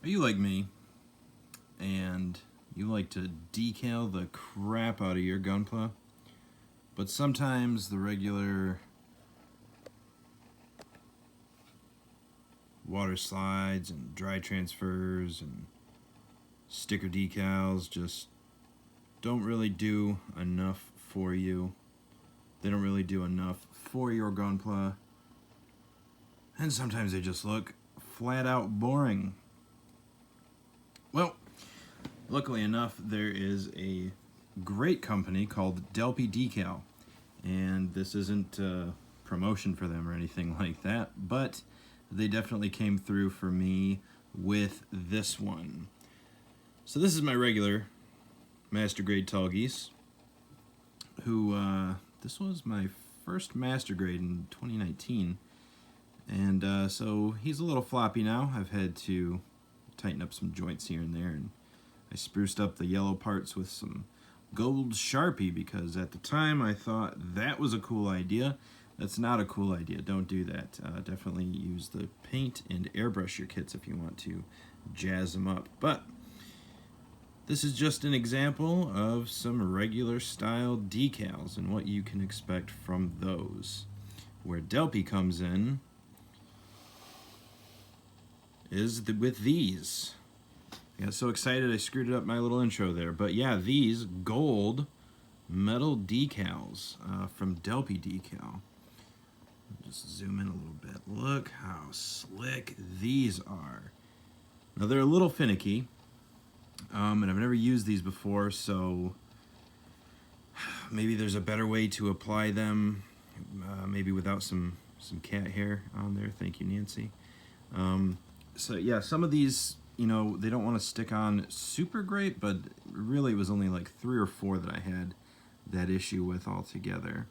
Are you like me and you like to decal the crap out of your gunpla, but sometimes the regular water slides and dry transfers and sticker decals just don't really do enough for you? They don't really do enough for your gunpla, and sometimes they just look flat out boring. Well, luckily enough, there is a great company called Delpi Decal, and this isn't a promotion for them or anything like that, but they definitely came through for me with this one. So this is my regular master grade tall geese, who this was my first master grade in 2019, and so he's a little floppy now. I've had to tighten up some joints here and there, and I spruced up the yellow parts with some gold Sharpie because at the time I thought that was a cool idea. That's not a cool idea. Don't do that. Definitely use the paint and airbrush your kits if you want to jazz them up. But this is just an example of some regular style decals and what you can expect from those. Where Delpi comes in is with these. I got so excited I screwed up my little intro there. But yeah, these gold metal decals from Delpi Decal. Just zoom in a little bit. Look how slick these are. Now they're a little finicky, and I've never used these before, so maybe there's a better way to apply them, maybe without some cat hair on there. Thank you, Nancy. So yeah, some of these, you know, they don't want to stick on super great, but really it was only like 3 or 4 that I had that issue with altogether.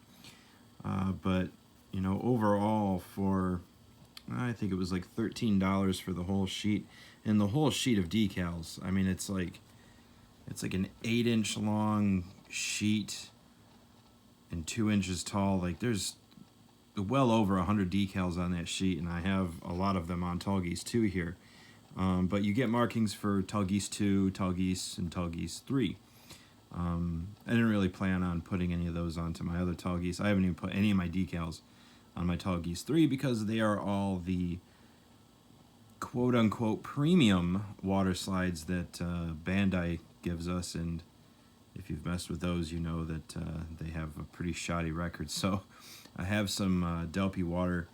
But you know, overall for, I think it was like $13 for the whole sheet, and the whole sheet of decals. I mean, it's like an 8-inch long sheet and 2 inches tall. Like there's well over 100 decals on that sheet, and I have a lot of them on Tall Geese 2 here. But you get markings for Tall Geese 2, Tall Geese, and Tall Geese 3. I didn't really plan on putting any of those onto my other Tall Geese. I haven't even put any of my decals on my Tall Geese 3 because they are all the quote-unquote premium water slides that Bandai gives us, and if you've messed with those, you know that they have a pretty shoddy record. So I have some Delpi water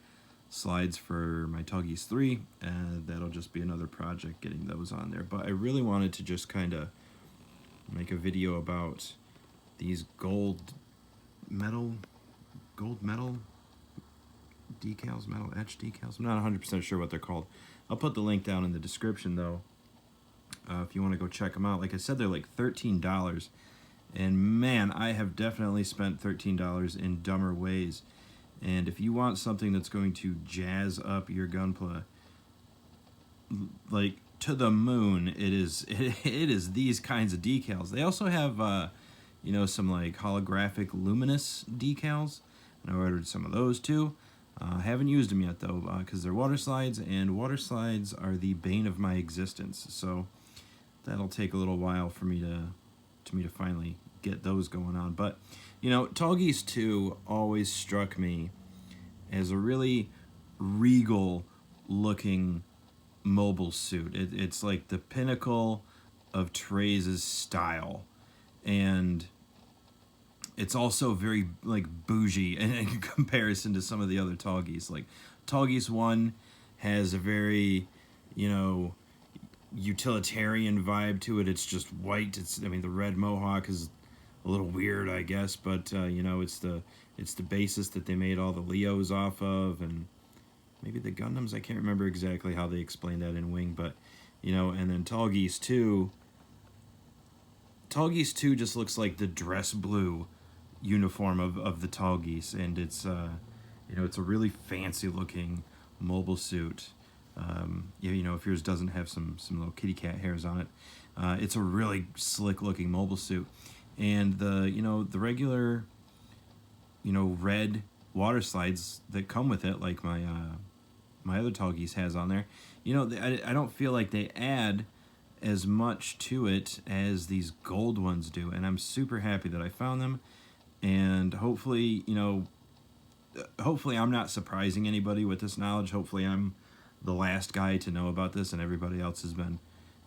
slides for my Tall Geese 3, and that'll just be another project getting those on there. But I really wanted to just kind of make a video about these gold metal decals, metal etch decals. I'm not 100% sure what they're called. I'll put the link down in the description though, if you want to go check them out. Like I said, they're like $13, and man, I have definitely spent $13 in dumber ways. And if you want something that's going to jazz up your gunpla like to the moon, it is these kinds of decals. They also have you know, some like holographic luminous decals, and I ordered some of those too. I haven't used them yet though, because they're water slides, and water slides are the bane of my existence. So that'll take a little while for me to finally get those going on. But you know, Tall Geese 2 always struck me as a really regal looking mobile suit. It's like the pinnacle of Trey's style, and it's also very like bougie in comparison to some of the other Tall Geese. Like Tall Geese 1 has a very, you know, utilitarian vibe to it. It's just white. I mean, the red mohawk is a little weird, I guess, but you know, it's the basis that they made all the Leos off of, and maybe the Gundams. I can't remember exactly how they explained that in Wing, but you know, and then Tall Geese 2 just looks like the dress blue uniform of the Tall Geese, and it's you know, it's a really fancy looking mobile suit. You know, if yours doesn't have some little kitty cat hairs on it, it's a really slick looking mobile suit. And the, you know, the regular, you know, red water slides that come with it, like my my other tall geese has on there. You know, I don't feel like they add as much to it as these gold ones do, and I'm super happy that I found them. And hopefully, you know, hopefully I'm not surprising anybody with this knowledge. Hopefully I'm the last guy to know about this, and everybody else has been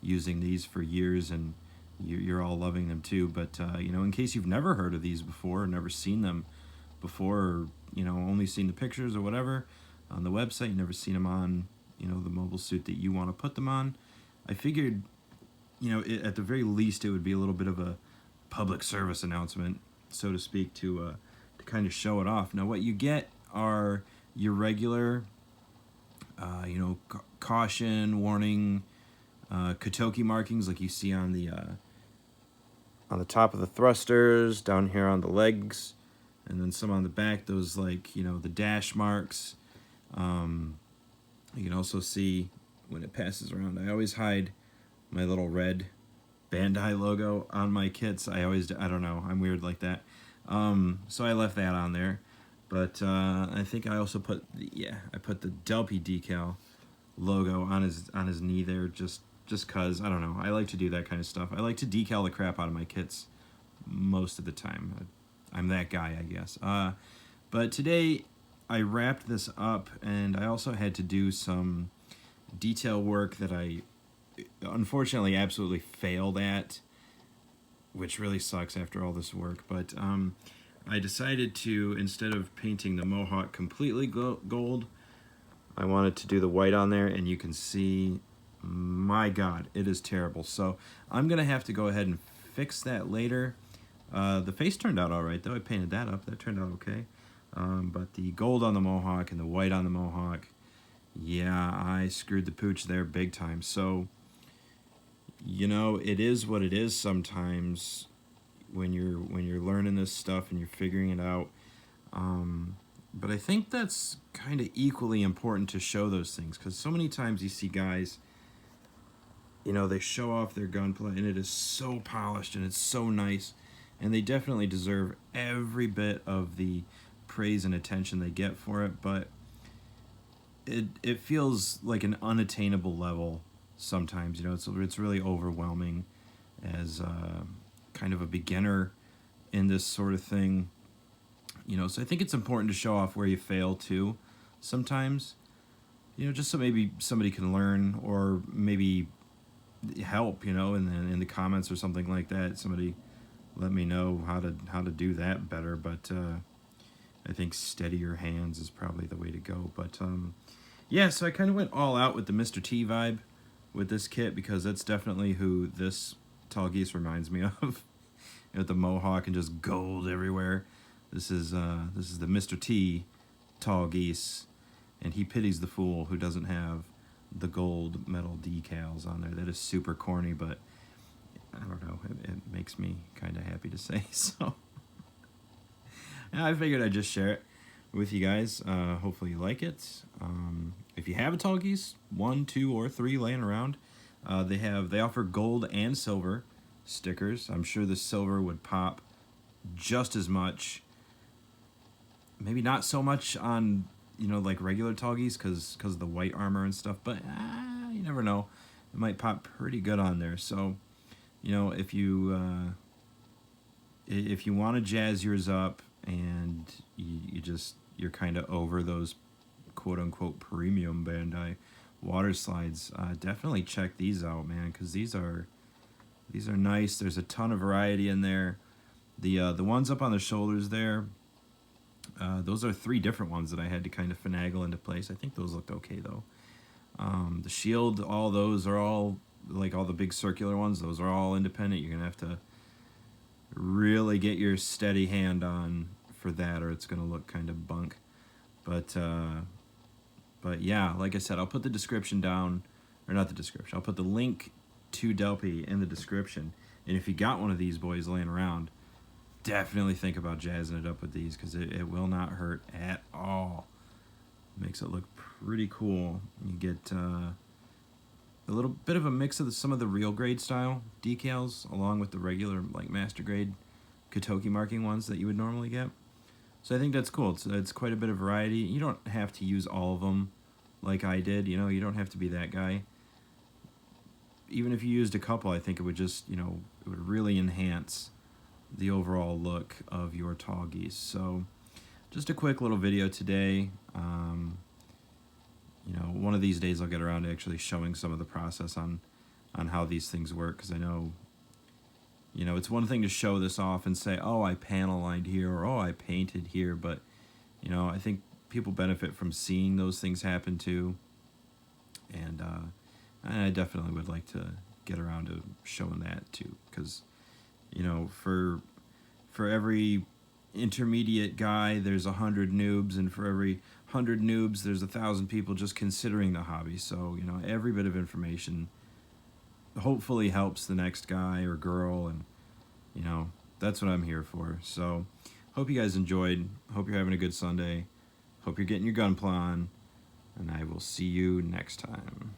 using these for years, and you're all loving them too. But you know, in case you've never heard of these before, or never seen them before, or you know, only seen the pictures or whatever on the website, you never seen them on, you know, the mobile suit that you want to put them on, I figured, you know, at the very least it would be a little bit of a public service announcement, so to speak, to kind of show it off. Now what you get are your regular you know, caution, warning, Kotoki markings like you see on the top of the thrusters, down here on the legs, and then some on the back, those, like, you know, the dash marks. You can also see when it passes around, I always hide my little red Bandai logo on my kits. I don't know, I'm weird like that. So I left that on there. But I think I also put I put the Delpi Decal logo on his knee there, just cause, I don't know, I like to do that kind of stuff. I like to decal the crap out of my kits most of the time. I'm that guy, I guess. But today I wrapped this up, and I also had to do some detail work that I unfortunately absolutely failed at, which really sucks after all this work. But I decided to, instead of painting the mohawk completely gold, I wanted to do the white on there, and you can see, my God, it is terrible. So I'm gonna have to go ahead and fix that later. The face turned out all right, though. I painted that up. That turned out okay. But the gold on the mohawk and the white on the mohawk, yeah, I screwed the pooch there big time. So, you know, it is what it is sometimes when you're learning this stuff and you're figuring it out. But I think that's kind of equally important to show those things, because so many times you see guys, you know, they show off their gunpla and it is so polished and it's so nice, and they definitely deserve every bit of the praise and attention they get for it, but it feels like an unattainable level sometimes. You know, it's really overwhelming as kind of a beginner in this sort of thing. You know, so I think it's important to show off where you fail too sometimes, you know, just so maybe somebody can learn, or maybe help, you know, in the comments or something like that. Somebody let me know how to do that better. But I think steadier hands is probably the way to go. But yeah, so I kind of went all out with the Mr. T vibe with this kit, because that's definitely who this tall geese reminds me of. You know, with the mohawk and just gold everywhere. This is the Mr. T tall geese, and he pities the fool who doesn't have the gold metal decals on there. That is super corny, but I don't know, it makes me kind of happy to say. So I figured I'd just share it with you guys. Hopefully you like it. If you have a tall geese, 1, 2, or 3 laying around, they offer gold and silver stickers. I'm sure the silver would pop just as much. Maybe not so much on, you know, like regular tall geese, because of the white armor and stuff, but you never know. It might pop pretty good on there. So, you know, if you want to jazz yours up, and you're kind of over those quote unquote premium Bandai water slides, definitely check these out, man, because these are nice. There's a ton of variety in there. The ones up on the shoulders there, those are 3 different ones that I had to kind of finagle into place. I think those looked okay though. The shield, all those are all, like all the big circular ones, those are all independent. You're gonna have to really get your steady hand on for that, or it's gonna look kind of bunk. But yeah, like I said, I'll put the description down, or not the description, I'll put the link to Delpi in the description. And if you got one of these boys laying around, definitely think about jazzing it up with these, because it will not hurt at all. Makes it look pretty cool. You get a little bit of a mix of some of the real grade style decals, along with the regular, like, master grade Kotoki marking ones that you would normally get. So I think that's cool. It's quite a bit of variety. You don't have to use all of them like I did. You know, you don't have to be that guy. Even if you used a couple, I think it would just, you know, it would really enhance the overall look of your tall geese. So just a quick little video today. You know, one of these days I'll get around to actually showing some of the process on how these things work, because I know, you know, it's one thing to show this off and say, oh, I panel lined here, or oh, I painted here, but, you know, I think people benefit from seeing those things happen too. And I definitely would like to get around to showing that too, because, you know, for every intermediate guy, there's 100 noobs, and for every 100 noobs, there's 1,000 people just considering the hobby. So, you know, every bit of information hopefully helps the next guy or girl, and, you know, that's what I'm here for. So, hope you guys enjoyed. Hope you're having a good Sunday. Hope you're getting your gunpla on, and I will see you next time.